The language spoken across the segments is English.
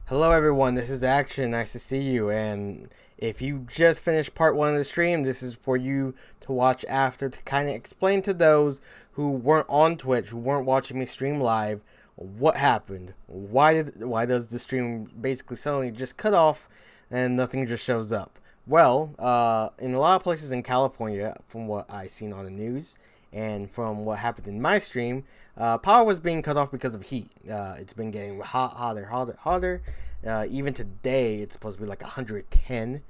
Hello everyone, this is Action. Nice to see you. And if you just finished part one of the stream, this is for you to watch after to kind of explain to those who weren't on Twitch, who weren't watching me stream live, what happened. Why does the stream basically suddenly just cut off and nothing just shows up? Well, in a lot of places in California, from what I seen on the news and from what happened in my stream, power was being cut off because of heat. It's been getting hotter. Even today, it's supposed to be like 110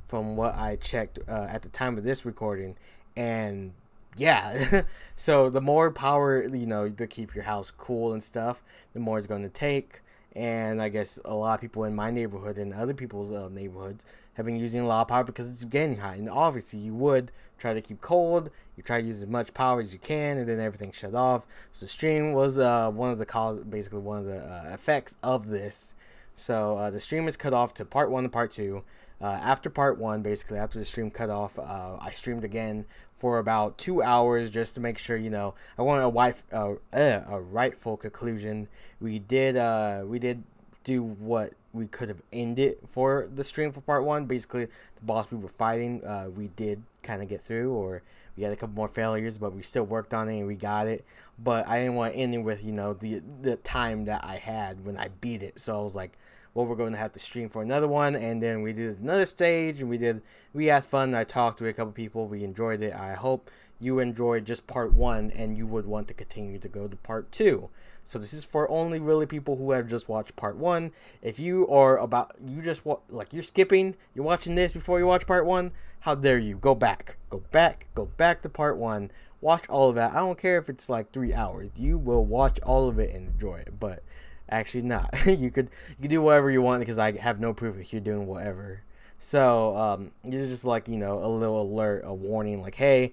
from what I checked at the time of this recording. And yeah, so the more power, to keep your house cool and stuff, the more it's going to take. And I guess a lot of people in my neighborhood and other people's neighborhoods have been using a lot of power because it's getting hot. And obviously, you would try to keep cold. You try to use as much power as you can, and then everything shut off. So the stream was one of the cause, basically one of the effects of this. So the stream is cut off to part one and part two. After part one, basically after the stream cut off, I streamed again for about 2 hours just to make sure I wanted a rightful conclusion. We did do what we could have ended for the stream for part one. Basically, the boss we were fighting, we did kind of get through, or we had a couple more failures, but we still worked on it and we got it. But I didn't want to end it with the time that I had when I beat it. So I was like, well, we're going to have to stream for another one, and then we did another stage, and we had fun. I talked to a couple people. We enjoyed it. I hope you enjoyed just part one, and you would want to continue to go to part two. So this is for only really people who have just watched part one. If you are like you're skipping, you're watching this before you watch part one, how dare you? Go back to part one. Watch all of that. I don't care if it's like 3 hours. You will watch all of it and enjoy it. But actually, not. You could do whatever you want because I have no proof if you're doing whatever. So it's just like a little alert, a warning, like, hey,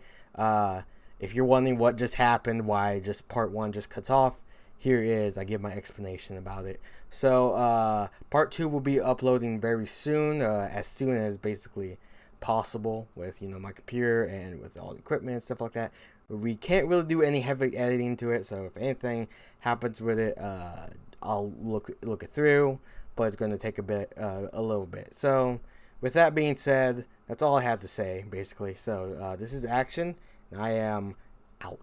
if you're wondering what just happened, why just part one just cuts off, here is I give my explanation about it. So part two will be uploading very soon, as soon as basically possible with my computer and with all the equipment and stuff like that. We can't really do any heavy editing to it, so if anything happens with it, I'll look it through, but it's going to take a little bit. So with that being said, that's all I have to say basically. So this is Action, and I am out.